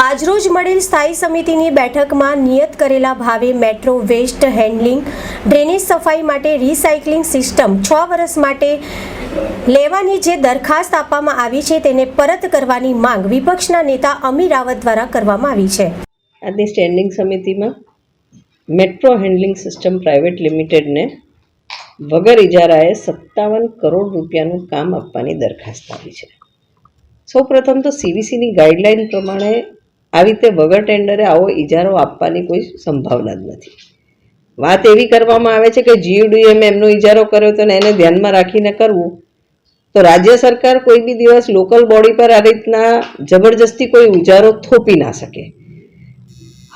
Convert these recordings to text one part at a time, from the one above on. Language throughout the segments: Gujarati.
આજરોજ મળેલ સ્થાયી સમિતિની બેઠકમાં નિયત કરેલા ભાવે મેટ્રો વેસ્ટ હેન્ડલિંગ ડ્રેનેજ સફાઈ માટે રિસાયકલિંગ સિસ્ટમ 6 વર્ષ માટે લેવાની જે દરખાસ્ત આપવામાં આવી છે તેને પરત કરવાની માંગ વિપક્ષના નેતા અમી રાવત દ્વારા કરવામાં આવી છે. આજની સ્ટેન્ડિંગ સમિતિમાં મેટ્રો હેન્ડલિંગ સિસ્ટમ પ્રાઇવેટ લિમિટેડને વગર ઇજારાએ 57 કરોડ રૂપિયાનું કામ આપવાની દરખાસ્ત આવી છે. સૌપ્રથમ તો સીવીસીની ગાઈડલાઇન પ્રમાણે આવી રીતે વગર ટેન્ડરે આવો ઇજારો આપવાની કોઈ સંભાવના જ નથી. વાત એવી કરવામાં આવે છે કે જીયુડીએમે એમનો ઇજારો કર્યો તો એને ધ્યાનમાં રાખીને કરવું, તો રાજ્ય સરકાર કોઈ બી દિવસ લોકલ બોડી પર આ રીતના જબરજસ્તી કોઈ ઇજારો થોપી ના શકે.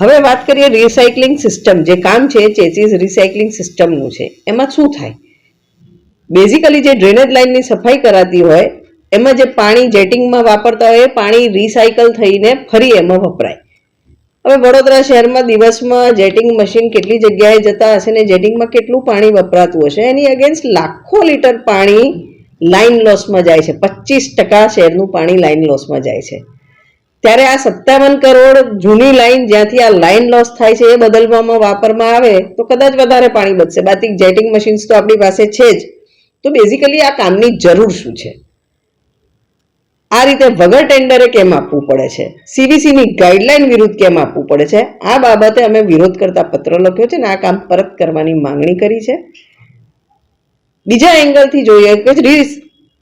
હવે વાત કરીએ રિસાયકલિંગ સિસ્ટમ, જે કામ છે ચેચીસ રિસાયકલિંગ સિસ્ટમનું છે. એમાં શું થાય, બેઝિકલી જે ડ્રેનેજ લાઇનની સફાઈ કરાતી હોય એમાં જે પાણી જેટિંગમાં વાપરતા હોય એ પાણી રિસાયકલ થઈને ફરી એમાં વપરાય. હવે વડોદરા શહેરમાં દિવસમાં જેટિંગ મશીન કેટલી જગ્યાએ જતા હશે ને જેટિંગમાં કેટલું પાણી વપરાતું હશે, એની અગેન્સ્ટ લાખો લીટર પાણી લાઇન લોસમાં જાય છે. 25% શહેરનું પાણી લાઇન લોસમાં જાય છે. ત્યારે આ 57 કરોડ જૂની લાઇન જ્યાંથી આ લાઇન લોસ થાય છે એ બદલવામાં વાપરમાં આવે તો કદાચ વધારે પાણી બચશે. બાકી જેટિંગ મશીન્સ તો આપણી પાસે છે જ. તો બેઝિકલી આ કામની જરૂર શું છે? આ રીતે વગર ટેન્ડરે કેમ આપવું પડે છે, સીવીસીની ગાઈડલાઇન વિરુદ્ધ કેમ આપવું પડે છે, આ બાબતે અમે વિરોધ કરતા પત્ર લખ્યો છે ને આ કામ પરત કરવાની માંગણી કરી છે. બીજા એંગલથી જોઈએ કે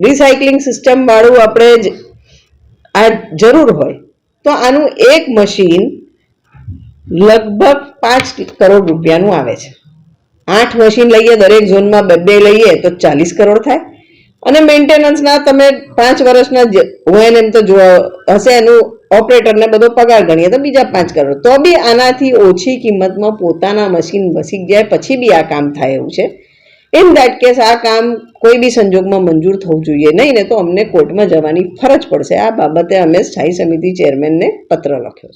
રિસાયકલિંગ સિસ્ટમ વાળું આપણે આ જરૂર હોય તો આનું એક મશીન લગભગ 5 કરોડ રૂપિયાનું આવે છે. 8 મશીન લઈએ, દરેક ઝોનમાં 2 લઈએ તો 40 કરોડ થાય. અને મેન્ટેનન્સના તમે 5 વર્ષના હોય ને એમ તો હશે એનું ઓપરેટરને બધો પગાર ગણીએ તો બીજા 5 કરોડ. તો બી આનાથી ઓછી કિંમતમાં પોતાના મશીન વસી જાય પછી બી આ કામ થાય એવું છે. ઇન દેટ કેસ આ કામ કોઈ બી સંજોગમાં મંજૂર થવું જોઈએ નહીં, ને તો અમને કોર્ટમાં જવાની ફરજ પડશે. આ બાબતે અમે સ્થાયી સમિતિ ચેરમેનને પત્ર લખ્યો છે.